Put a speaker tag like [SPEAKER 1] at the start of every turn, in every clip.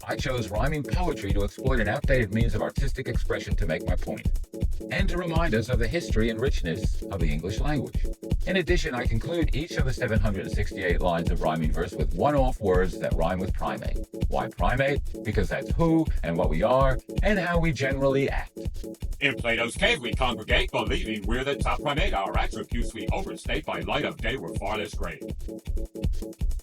[SPEAKER 1] I chose rhyming poetry to exploit an outdated means of artistic expression to make my point, and to remind us of the history and richness of the English language. In addition, I conclude each of the 768 lines of rhyming verse with one-off words that rhyme with primate. Why primate? Because that's who and what we are and how we generally act.
[SPEAKER 2] In Plato's cave we congregate, believing we're the top primate. Our attributes we overstate, by light of day we're far less great.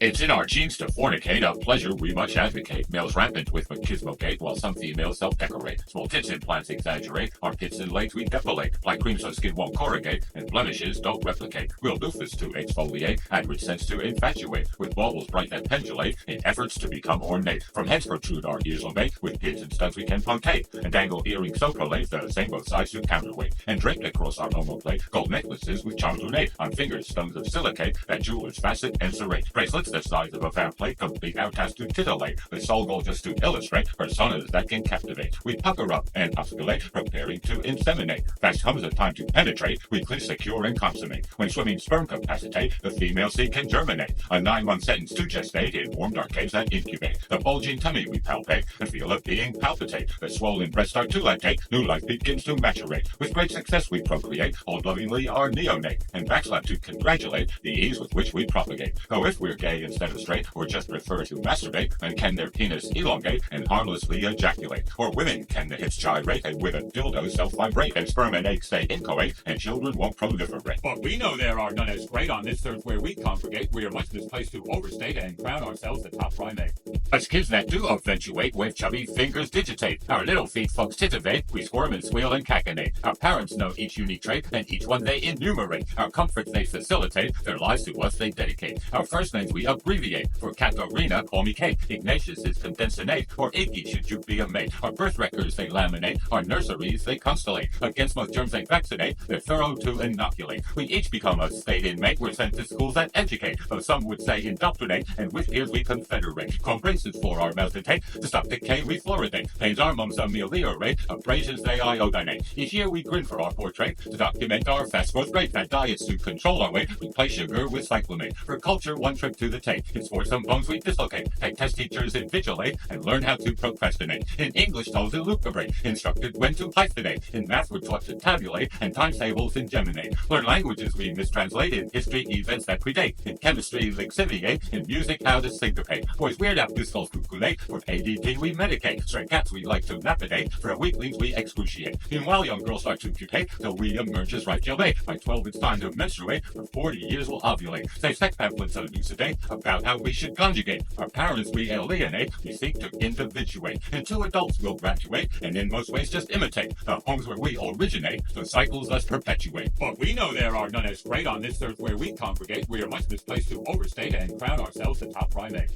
[SPEAKER 2] It's in our genes to fornicate, a pleasure we much advocate. Males rampant with machismo gait, while some females self-decorate. Small tits implants exaggerate, armpits and legs we depilate. Like cream so skin won't corrugate, and blemishes don't replicate. We'll doofus to exfoliate, add rich sense to infatuate. With baubles bright that pendulate, in efforts to become ornate. From heads protrude our ears ovate, with pins and studs we can punctate. And dangle earrings so prolate, the same both sides to counterweight. And draped across our omoplate, gold necklaces with charms lunate. On fingers stones of silicate, that jewelers facet and serrate. Bracelets the size of a fat plate, complete our task to titillate. The sole goal just to illustrate personas that can captivate. We pucker up and osculate, preparing to inseminate. Fast comes the time to penetrate, we clinch, secure, and consummate. When swimming sperm capacitate, the female seed can germinate. A 9-month sentence to gestate in warm dark caves that incubate. The bulging tummy we palpate, and feel a being palpitate. The swollen breasts start to lactate, new life begins to maturate. With great success we procreate, hold lovingly our neonate, and backslap to congratulate the ease with which we propagate. Though if we're gay instead of straight, or just prefer to masturbate, and can their penis elongate and harmlessly ejaculate. Or women can the hips gyrate, and with a dildo self-vibrate, and sperm and eggs stay inchoate, and children won't proliferate. But we know there are none as great on this earth where we congregate. We are much misplaced to overstate and crown ourselves the top primate. Us kids that do eventuate, with chubby fingers digitate. Our little feet folks titivate, we squirm and squeal and cachinnate. Our parents know each unique trait, and each one they enumerate. Our comforts they facilitate, their lives to us they dedicate. Our first names we abbreviate. For Katarina, call me Kate. Ignatius is condensate, or Iggy should you be a mate. Our birth records they laminate, our nurseries they constellate. Against most germs they vaccinate, they're thorough to inoculate. We each become a state inmate, we're sent to schools that educate, though some would say indoctrinate, and with ears we confederate. Chrome braces for our mouths to take, to stop decay we fluoridate. Pains our mums ameliorate, abrasions they iodinate. Each year we grin for our portrait, to document our fast growth rate. Fat diets to control our weight, replace sugar with cyclamate. For culture, one trip to the tape. In sports, some bones we dislocate. Take test teachers invigilate, and learn how to procrastinate. In English, told to lucubrate, instructed when to hyphenate. In math, we're taught to tabulate, and times tables ingeminate. Learn languages we mistranslate, in history, events that predate. In chemistry, lixiviate, in music, how to syncopate. Boys weird out discals cuculate, for ADD we medicate. Stray cats we like to lapidate, for weaklings we excruciate. Meanwhile, young girls start to putate, till we emerge as ripe jailbait. By 12 it's time to menstruate, for 40 years we'll ovulate. Save sex pamphlets elucidate, about how we should conjugate. Our parents we alienate, we seek to individuate. Into adults we'll graduate, and in most ways just imitate the homes where we originate, the cycles thus perpetuate. But we know there are none as great on this earth where we congregate. We are much misplaced to overstate and crown ourselves the top primate.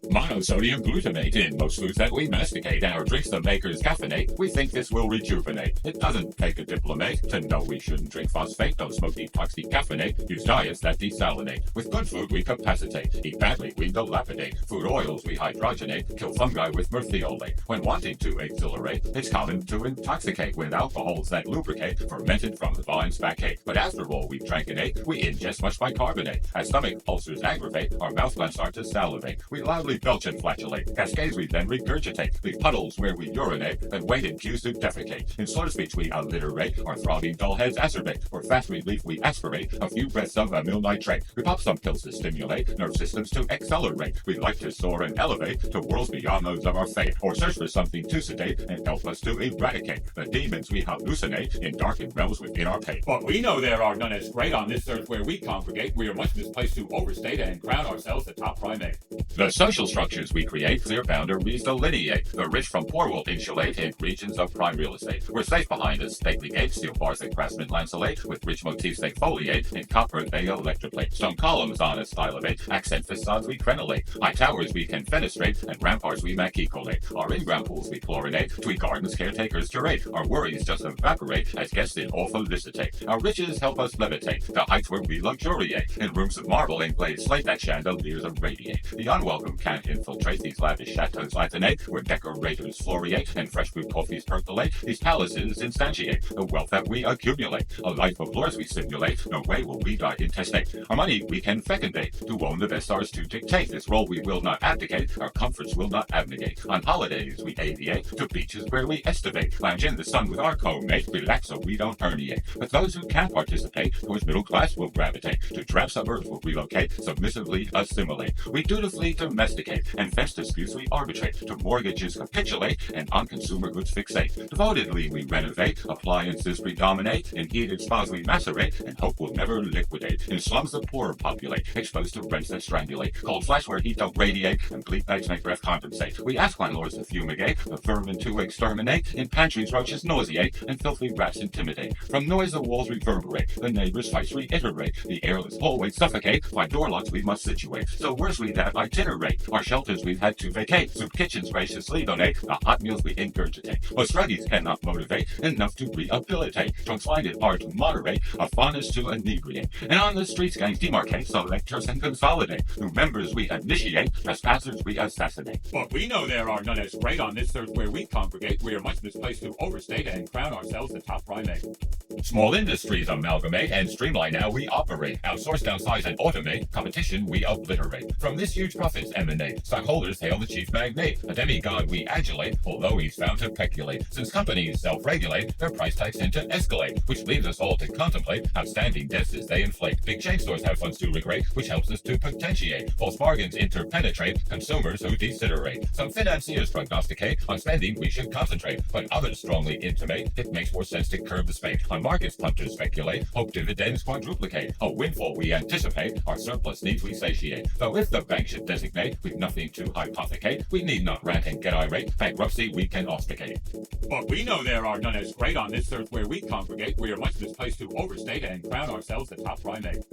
[SPEAKER 2] Monosodium glutamate in most foods that we masticate. Our drinks the makers caffeinate, we think this will rejuvenate. It doesn't take a diplomate to know we shouldn't drink phosphate. Don't smoke detox decaffeinate, use diets that desalinate. With good food we capacitate, eat badly we dilapidate. Food oils we hydrogenate, kill fungi with merthiolate. When wanting to exhilarate, it's common to intoxicate with alcohols that lubricate, fermented from the vine's back cake. But after all we've drank and ate, we ingest much bicarbonate. As stomach ulcers aggravate, our mouth glands start to salivate. We loudly belch and flatulate, cascades we then regurgitate. Leave puddles where we urinate, then wait in queues to defecate. In slur speech we alliterate, our throbbing dull heads acerbate. For fast relief we aspirate, a few breaths of amyl nitrate. We pop some pills to stimulate, nerve systems to accelerate. We like to soar and elevate, to worlds beyond those of our fate. Or search for something to sedate, and help us to eradicate the demons we hallucinate, in darkened realms within our pate. But we know there are none as great on this earth where we congregate. We are much misplaced to overstate, and crown ourselves the top primate. The social structures we create, clear boundaries delineate. The rich from poor will insulate, in regions of prime real estate. We're safe behind a stately gate, steel bars that craftsmen lanceolate. With rich motifs they foliate, in copper they electroplate. Stone columns on a style of eight, accent facades we crenellate. High towers we can fenestrate, and ramparts we machicolate. Our in-ground pools we chlorinate, tweak gardens caretakers curate. Our worries just evaporate, as guests in awe felicitate. Our riches help us levitate, the heights where we luxuriate. In rooms of marble and glazed slate that chandeliers irradiate. The unwelcome can't infiltrate these lavish chateaus latinate, where decorators floriate, and fresh brewed coffees percolate. These palaces instantiate the wealth that we accumulate. A life of lures we simulate, no way will we die intestate. Our money we can fecundate, to own the best ours to dictate. This role we will not abdicate, our comforts will not not abnegate. On holidays we aviate to beaches where we estivate. Lounge in the sun with our co-mate, relax so we don't herniate. But those who can't participate, towards middle class will gravitate. To drab suburbs will relocate, submissively assimilate. We dutifully domesticate, and fence disputes we arbitrate. To mortgages capitulate, and on consumer goods fixate. Devotedly we renovate, appliances predominate. In heated spas we macerate, and hope will never liquidate. In slums the poor populate, exposed to rents that strangulate. Cold flash where heat don't radiate, and bleak nights make breath compensate. We ask landlords to fumigate, the vermin to exterminate. In pantries roaches nauseate, and filthy rats intimidate. From noise the walls reverberate, the neighbors' fights reiterate. The airless hallways suffocate, by door locks we must situate. So worse we that itinerate, our shelters we've had to vacate. Soup kitchens graciously donate, the hot meals we ingurgitate. Most druggies cannot motivate, enough to rehabilitate. Drunks find it hard to moderate, a fondness to inebriate. And on the streets gangs demarcate, select us and consolidate. New members we initiate, trespassers we assassinate.
[SPEAKER 3] But we know there are none as great on this earth where we congregate. We are much misplaced to overstate and crown ourselves the top primate.
[SPEAKER 1] Small industries amalgamate and streamline how we operate. Outsource, downsize, and automate. Competition we obliterate. From this huge profits emanate. Stockholders hail the chief magnate. A demigod we adulate, although he's found to peculate. Since companies self-regulate, their price tags tend to escalate, which leaves us all to contemplate outstanding debts as they inflate. Big chain stores have funds to recreate, which helps us to potentiate. False bargains interpenetrate consumers who decelerate. Some financiers prognosticate on spending we should concentrate, but others strongly intimate it makes more sense to curb the spade. On markets, punters speculate, hope dividends quadruplicate. A windfall we anticipate, our surplus needs we satiate. Though if the bank should designate we've nothing to hypothecate, we need not rant and get irate. Bankruptcy we can austicate.
[SPEAKER 3] But we know there are none as great on this earth where we congregate. We are much misplaced to overstate and crown ourselves the top primate.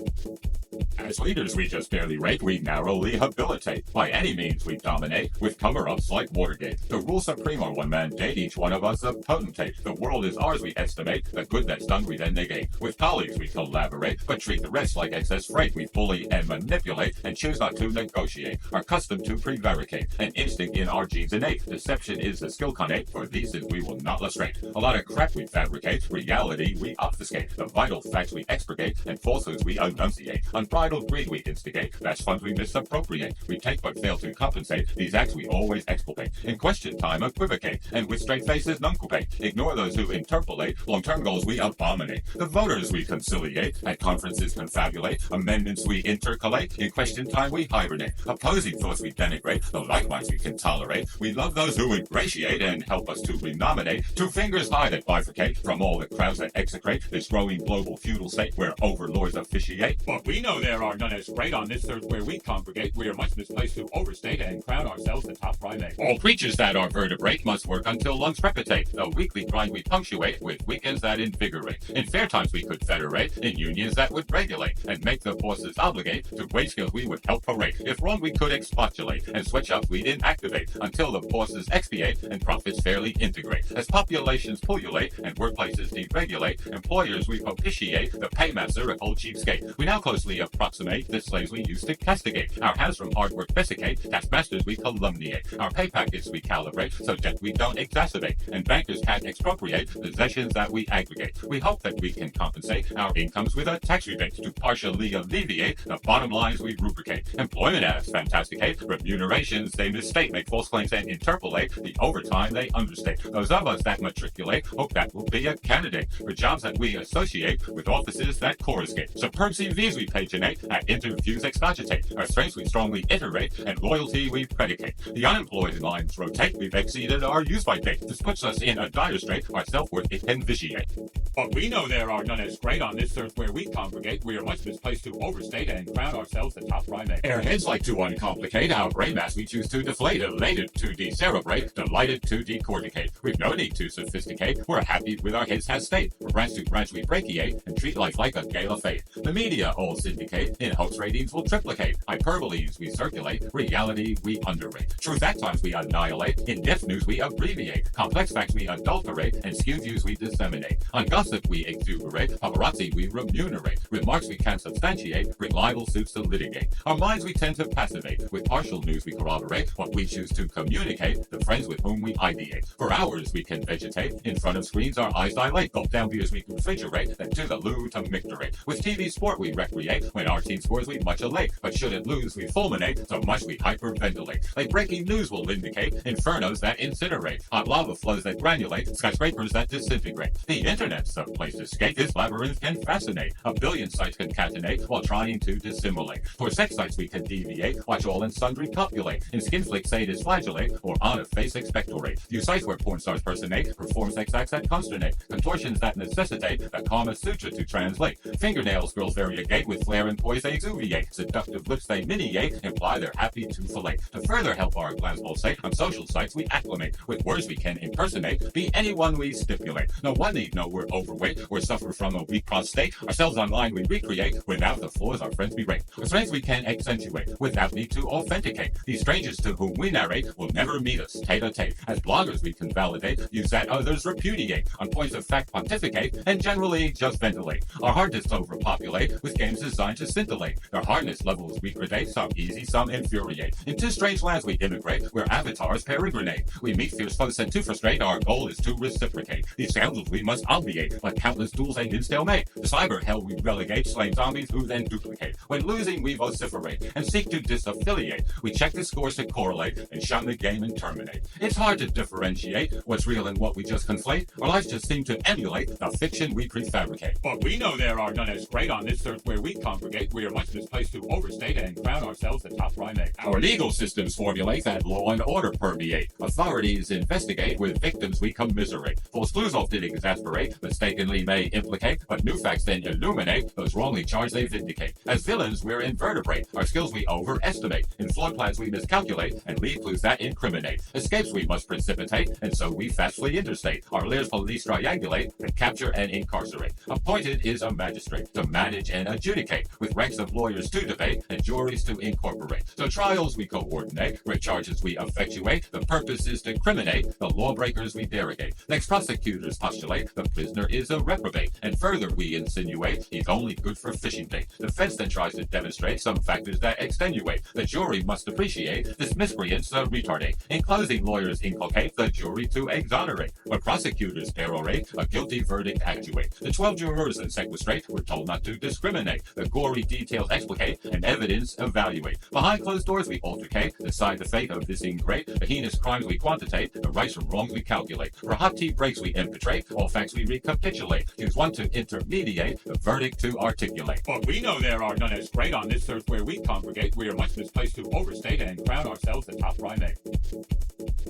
[SPEAKER 2] As leaders we just barely rate, we narrowly habilitate. By any means we dominate, with cover-ups like Watergate. To rule supreme on one mandate, each one of us a potentate. The world is ours we estimate, the good that's done we then negate. With colleagues we collaborate, but treat the rest like excess freight. We bully and manipulate, and choose not to negotiate. Are accustomed to prevaricate, an instinct in our genes innate. Deception is the skill connate, for these is we will not lustrate. A lot of crap we fabricate, reality we obfuscate. The vital facts we expurgate, and falsehoods we enunciate. Unbridled greed we instigate, vast funds we misappropriate. We take but fail to compensate, these acts we always exculpate. In question time equivocate, and with straight faces nuncupate. Ignore those who interpolate, long-term goals we abominate. The voters we conciliate, at conferences confabulate. Amendments we intercalate, in question time we hibernate. Opposing thoughts we denigrate, though likewise we can tolerate. We love those who ingratiate, and help us to renominate. 2 fingers high that bifurcate, from all the crowds that execrate this growing global feudal state where overlords officiate.
[SPEAKER 3] But we know there are none as great on this earth where we congregate. We are much misplaced to overstate and crown ourselves the top primate.
[SPEAKER 2] All creatures that are vertebrate must work until lungs crepitate. The weekly grind we punctuate with weekends that invigorate. In fair times we could federate, in unions that would regulate, and make the bosses obligate to wage skills we would help parade. If wrong we could expostulate, and switch up we'd inactivate, until the bosses expiate and profits fairly integrate. As populations pullulate and workplaces deregulate, employers we propitiate, the paymaster a cold cheapskate. We now closely approximate the slaves we used to castigate. Our hands from hard work desiccate, taskmasters we calumniate. Our pay packets we calibrate, so debt we don't exacerbate, and bankers can't expropriate possessions that we aggregate. We hope that we can compensate our incomes with a tax rebate to partially alleviate the bottom lines we rubricate. Employment acts fantasticate, remunerations they misstate, make false claims and interpolate, the overtime they understate. Those of us that matriculate hope that will be a candidate for jobs that we associate with offices that coruscate. Superb CVs we paginate, at interviews excogitate. Our strengths we strongly iterate, and loyalty we predicate. The unemployed lines rotate, we've exceeded our use-by date. This puts us in a dire strait, our self-worth it can vitiate.
[SPEAKER 3] But we know there are none as great on this earth where we congregate. We are much misplaced to overstate and crown ourselves the top primate.
[SPEAKER 2] Airheads like to uncomplicate, our brain mass we choose to deflate, elated to decerebrate, delighted to decorticate. We've no need to sophisticate, we're happy with our heads has state. From branch to branch we brachiate, and treat life like a gala fate. The media all syndicate, in hopes ratings will triplicate. Hyperboles we circulate, reality we underrate. Truth at times we annihilate, in-depth news we abbreviate. Complex facts we adulterate, and skewed views we disseminate. On gossip we exuberate, paparazzi we remunerate. Remarks we can't substantiate, bring libel suits to litigate. Our minds we tend to passivate, with partial news we corroborate. What we choose to communicate, the friends with whom we ideate. For hours we can vegetate, in front of screens our eyes dilate. Gulp down beers we refrigerate, then to the loo to micturate. With TV sport we recreate, when our team scores we much elate. But should it lose we fulminate, so much we hyperventilate. Like breaking news will indicate infernos that incinerate, hot lava flows that granulate, skyscrapers that disintegrate. The internet's a place to skate. This labyrinth can fascinate. A billion sites concatenate while trying to dissimulate. For sex sites we can deviate, watch all and sundry copulate. In skin flick sadist flagellate, or on a face expectorate. View sites where porn stars personate, perform sex acts that consternate. Contortions that necessitate a Kama Sutra to translate. Fingernails girls variegate, with flair and poise they exuviate. Seductive lips they miniate, imply they're happy to fillet. To further help our glands pulsate, on social sites we acclimate. With words we can impersonate, be anyone we stipulate. No one need know we're overweight, or suffer from a weak prostate. Ourselves online we recreate, without the flaws our friends berate. Our strengths we can accentuate, without need to authenticate. These strangers to whom we narrate will never meet us tete-a-tete. As bloggers we can validate, use that others repudiate. On points of fact pontificate, and generally just ventilate. Our hard disks overpopulate, with games designed to scintillate. Their hardness levels we gradate, some easy, some infuriate. Into strange lands we immigrate, where avatars peregrinate. We meet fierce foes sent to frustrate, our goal is to reciprocate. These scoundrels we must obviate, like countless duels end in stalemate. The cyber hell we relegate, slain zombies who then duplicate. When losing we vociferate, and seek to disaffiliate. We check the scores to correlate, and shun the game and terminate. It's hard to differentiate what's real and what we just conflate. Our lives just seem to emulate the fiction we prefabricate.
[SPEAKER 3] But we know there are none as great on this earth where we congregate. We are much misplaced to overstate and crown ourselves the top primate.
[SPEAKER 2] Our legal systems formulate that law and order permeate. Authorities investigate, with victims we commiserate. False clues often exasperate, mistakenly may implicate, but new facts then illuminate those wrongly charged they vindicate. As villains we're invertebrate, our skills we overestimate. In flawed plans we miscalculate, and leave clues that incriminate. Escapes we must precipitate, and so we fastly interstate. Our layers police triangulate, and capture and incarcerate. Appointed is a magistrate to manage and adjudicate, with ranks of lawyers to debate and juries to incorporate. So trials we coordinate, great charges we effectuate. The purpose is to criminate, the lawbreakers we derogate. Next prosecutors postulate, the prisoner is a reprobate, and further we insinuate, he's only good for fishing bait. Defense then tries to demonstrate some factors that extenuate. The jury must appreciate this miscreant's a retardate. In closing, lawyers inculcate the jury to exonerate, where prosecutors perorate, a guilty verdict actuate. The 12 jurors and sequestrate, we're told not to discriminate. The gory details explicate, and evidence evaluate. Behind closed doors we altercate, decide the fate of this ingrate. The heinous crimes we quantitate, the rights from wrongs we calculate. For hot tea breaks we impetrate, all facts we recapitulate. Choose one to intermediate, the verdict to articulate.
[SPEAKER 3] But we know there are none as great on this earth where we congregate. We are much misplaced to overstate and crown ourselves the top primate.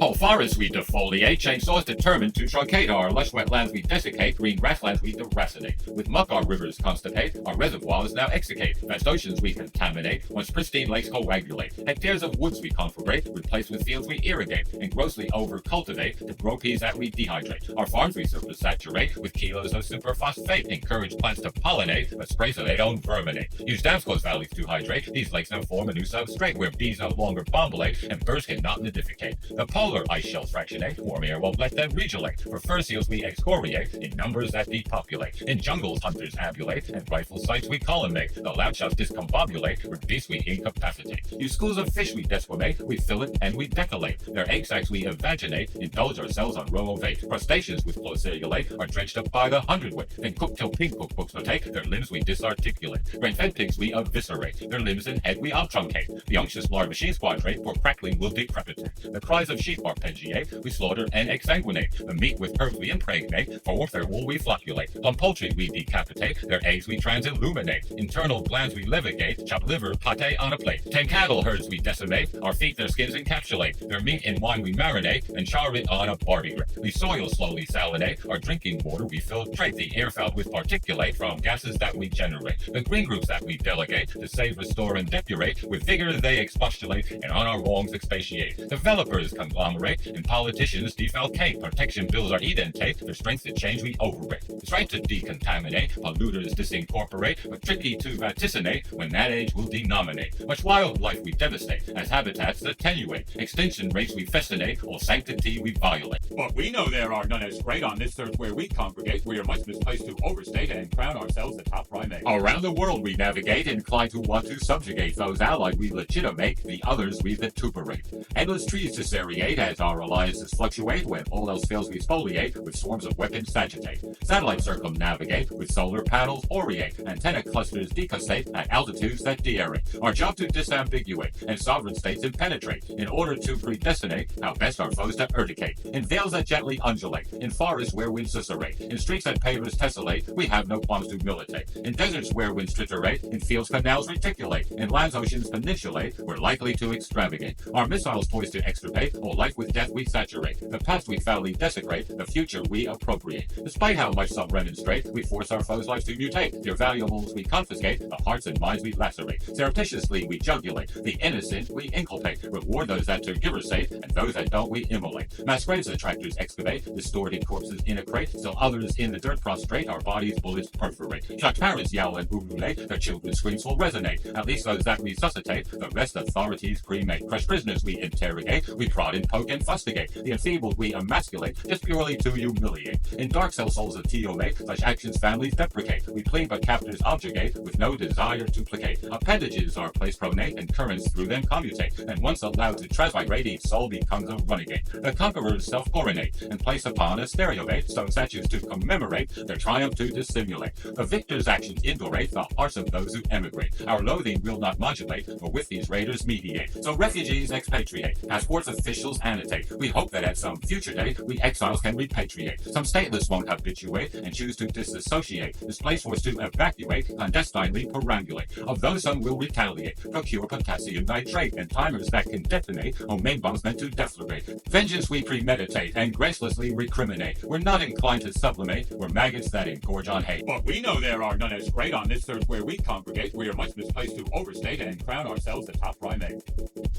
[SPEAKER 2] Whole forests we defoliate, chainsaws determined to truncate. Our lush wetlands we desiccate, green grasslands we deracinate. With muck our rivers constipate, our reservoirs now extricate. Vast oceans we contaminate, once pristine lakes coagulate. Hectares of woods we conflagrate, replace with fields we irrigate, and grossly overcultivate to grow peas that we dehydrate. Our farms we supersaturate, with kilos of superphosphate. Encourage plants to pollinate, but spray so they don't verminate. Use dams close valleys to hydrate, these lakes now form a new substrate, where bees no longer bombolate, and birds cannot nidificate. The polar ice shells fractionate, warm air won't let them regelate. For fur seals we excoriate, in numbers that depopulate. In jungles hunters ambulate, and rifle sites we collimate. The loud shots discombobulate, where beasts we incapacitate. Use schools of fish we decimate, we fillet and we decolate. Their egg sacs we evaginate, indulge ourselves on row of 8. Crustaceans with clocellulate are dredged up by the hundredweight. Then cook till pink cookbooks notate, their limbs we disarticulate. Grain-fed pigs we eviscerate, their limbs and head we obtruncate. The unctuous large machines quadrate, for crackling will decrepitate. The cries of sheep arpeggiate, we slaughter and exsanguinate. The meat with herbs we impregnate, for their wool we flocculate. On poultry we decapitate, their eggs we transilluminate. Internal glands we levigate, chop liver pate on a plate. Tame cattle herds we decimate, our feet their skins encapsulate. Their meat in wine we marinate, and char it on a barbie grate. The soil slowly salinate, our drinking water we filtrate. The air filled with particulate from gases that we generate. The green groups that we delegate, to save, restore, and depurate. With vigor they expostulate, and on our wrongs expatiate. Developers conglomerate, and politicians defalcate. Protection bills are edentate, their strength to change we overrate. It's right to decontaminate, polluters disincorporate, but tricky to vaticinate, when that age will denominate. Much wildlife we devastate, as habitats attenuate. Extinction rates we festinate, all sanctity we violate.
[SPEAKER 3] But we know there are none as great on this earth where we congregate. We are much misplaced to overstate and crown ourselves the top primate.
[SPEAKER 2] Around the world we navigate, inclined to want to subjugate those allied we legitimate, the others we vituperate. Endless trees to serrate, agitate as our alliances fluctuate. When all else fails, we spoliate with swarms of weapons sagitate. Satellites circumnavigate with solar panels oriate. Antenna clusters decussate at altitudes that dearate. Our job to disambiguate and sovereign states impenetrate in order to predestinate how best our foes to urdicate. In vales that gently undulate, in forests where winds susurrate, in streets that pavers tessellate, we have no qualms to militate. In deserts where winds triturate, in fields canals reticulate, in lands oceans peninsulate, we're likely to extravagate. Our missiles poised to extirpate, all life with death we saturate. The past we foully desecrate, the future we appropriate. Despite how much some remonstrate, we force our foes' lives to mutate. Their valuables we confiscate, the hearts and minds we lacerate. Surreptitiously we jugulate, the innocent we inculpate. Reward those that tergiversate, and those that don't we immolate. Mass graves the tractors excavate, distorted corpses in a crate, still others in the dirt prostrate, our bodies bullets perforate. Shocked parents yell and ululate, their children's screams will resonate. At least those that resuscitate, the rest authorities cremate. Crushed prisoners we interrogate, we prod and poke and fustigate. The enfeebled we emasculate, just purely to humiliate. In dark cell souls of teolate, such actions families deprecate. We plead but captors objurgate, with no desire to placate. Appendages are placed pronate, and currents through them commutate. And once allowed to transmigrate, each soul becomes a renegade. The conquerors self-coronate, and place upon a stereovate stone statues to commemorate their triumph to dissimulate. The victor's actions indorate the hearts of those who emigrate. Our loathing will not modulate, or with these raiders mediate. So refugees expatriate, passports officials annotate. We hope that at some future date, we exiles can repatriate. Some stateless won't habituate, and choose to disassociate. Displaced forced to evacuate, clandestinely perambulate. Of those some will retaliate, procure potassium nitrate, and timers that can detonate, on main bombs meant to deflagrate. Vengeance we premeditate, and gracelessly recriminate. We're not inclined to sublimate, we're maggots that engorge on hate.
[SPEAKER 3] But we know there are none as great on this earth where we congregate. We are much misplaced to overstate and crown ourselves the top primate.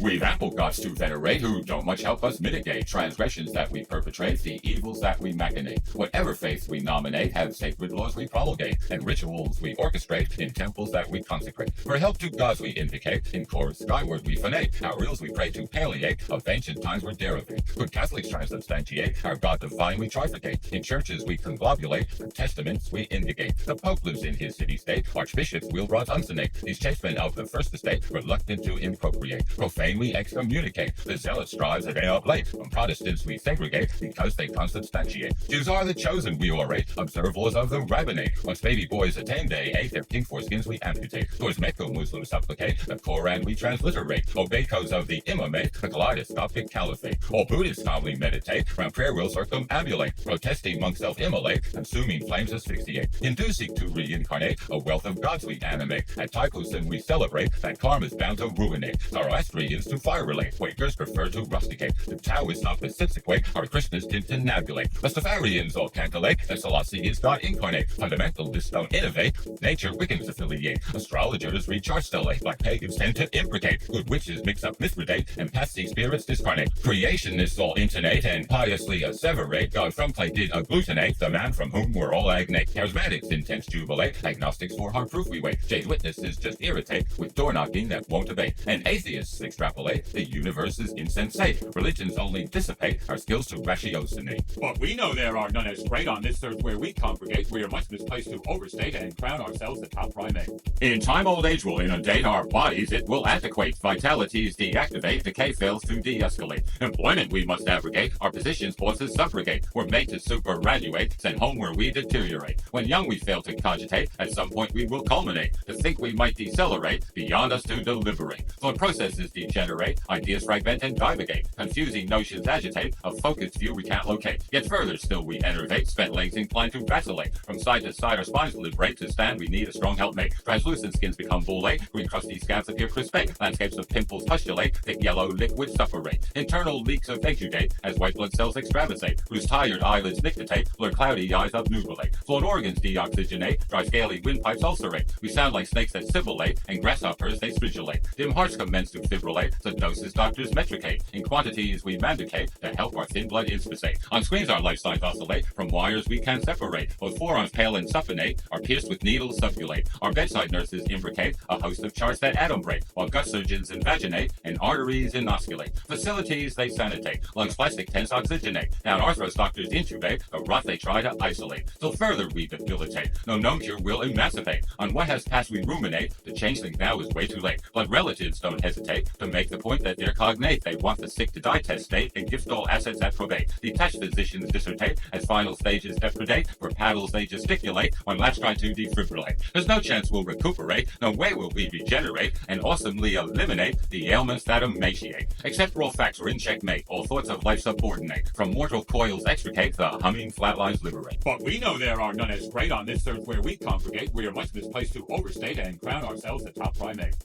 [SPEAKER 2] We've ample gods to venerate, who don't much help us mitigate transgressions that we perpetrate, the evils that we machinate. Whatever faiths we nominate, have sacred laws we promulgate, and rituals we orchestrate, in temples that we consecrate. For help to gods we invocate, in chorus skyward we phonate. Our ills we pray to palliate, of ancient times we're derivate. Good Catholics transubstantiate, our God divine we trifurcate. In churches we conglobulate, for testaments we indicate. The Pope lives in his city-state, archbishops wheelrods uncinate. These chasmen of the first estate, reluctant to impropriate. Profane we excommunicate, the zealot strives a day up late. From Protestants we segregate, because they consubstantiate. Jews are the chosen we orate, observe laws of the rabbinate. Once baby boys attain day 8, their pink foreskins we amputate. Towards Mecca Muslims supplicate, the Koran we transliterate. Obey codes of the imamate, the kaleidoscopic caliphate. All Buddhists calmly meditate, round prayer wheels circumambulate. Protesting monks self-immolate, consuming flames asphyxiate. Hindus seek to reincarnate, a wealth of gods we animate. At Taipusim we celebrate, that karma's bound to ruinate. Zoroastrians to fire relate, Quakers prefer to rusticate. The Taoists opposites equate, our Krishnas tintinabulate. Rastafarians all cantillate, that Selassie is God incarnate. Fundamentalists don't innovate, nature Wiccans affiliate. Astrologers recharge stellate, black pagans tend to imprecate. Good witches mix up Mithridate, and passy spirits discarnate. Creationists all intonate, and piously asseverate, God from clay did agglutinate, the man from whom we're all agnate. Charismatics intense jubilate, agnostics for hard proof we wait. Jade witnesses just irritate, with door knocking that won't abate. And atheists extrapolate, the universe is insensate. Religions only dissipate, our skills to ratiocinate.
[SPEAKER 3] But we know there are none as great on this earth where we congregate. We are much misplaced to overstate and crown ourselves the top primate.
[SPEAKER 2] In time old age will inundate our bodies, it will antiquate. Vitalities deactivate, decay fails to de-escalate. Employment we must abrogate, our positions forces subrogate. We're made to superannuate, sent home where we deteriorate. When young we fail to cogitate, at some point we will culminate. To think we might decelerate, beyond us to deliberate. Thought processes degenerate, ideas fragment and divagate. Confusing notions agitate, a focused view we can't locate. Yet further still we enervate, spent legs inclined to vacillate. From side to side our spines liberate, to stand we need a strong helpmate. Translucent skins become bullate, green crusty scabs appear crispate. Landscapes of pimples postulate, thick yellow liquid suffocate. Internal leaks of exudate, as white blood cells extravasate. Whose tired eyelids nictitate, blur cloudy eyes obnubilate. Flawed organs deoxygenate, dry scaly windpipes ulcerate. We sound like snakes that sibilate, and grasshoppers they stridulate. Dim hearts commence to fibrillate, so doses doctors metricate. In quantities we mandicate, to help our thin blood inspissate. On screens our life signs oscillate, from wires we can separate. Both forearms pale and supinate, are pierced with needles subulate. Our bedside nurses imbricate, a host of charts that adumbrate, while gut surgeons invaginate, and arteries inoculate. Facilities they sanitate, lungs plastic tents oxygenate. Down arthros doctors intubate, a rot they try to isolate. Still further we debilitate, no known cure will emancipate. On what has passed we ruminate, to change things now is way too late. Blood relatives don't hesitate, to make the point that they're cognate. They want the sick to die test state and gift all assets at probate. Detached physicians dissertate as final stages depredate. For paddles they gesticulate when lats try to defibrillate. There's no chance we'll recuperate, no way will we regenerate and awesomely eliminate the ailments that emaciate. Except raw facts are in checkmate, all thoughts of life subordinate. From mortal coils extricate, the humming flatlines liberate.
[SPEAKER 3] But we know there are none as great on this earth where we congregate. We are much misplaced to overstate and crown ourselves the top primate.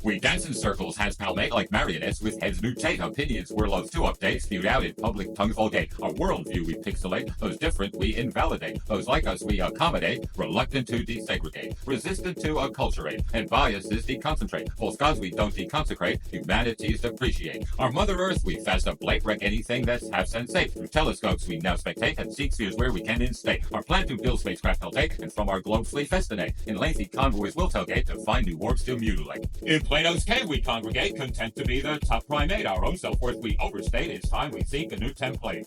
[SPEAKER 2] We dance in circles, has palmate like marionettes with heads mutate. Opinions we're loath to update, spewed out in public tongues vulgate. Our worldview we pixelate, those different we invalidate. Those like us we accommodate, reluctant to desegregate, resistant to acculturate, and biases deconcentrate. False gods we don't deconsecrate, humanities depreciate. Our Mother Earth we fast ablate, wreck anything that's half sensate. Through telescopes we now spectate and seek spheres where we can instate. Our plan to build spacecraft will take, and from our globe flee festinate. In lengthy convoys we'll tailgate to find new orbs to mutilate.
[SPEAKER 3] In Plato's cave we congregate, content to be the top primate. Our own self-worth we overstate, it's time we seek a new template.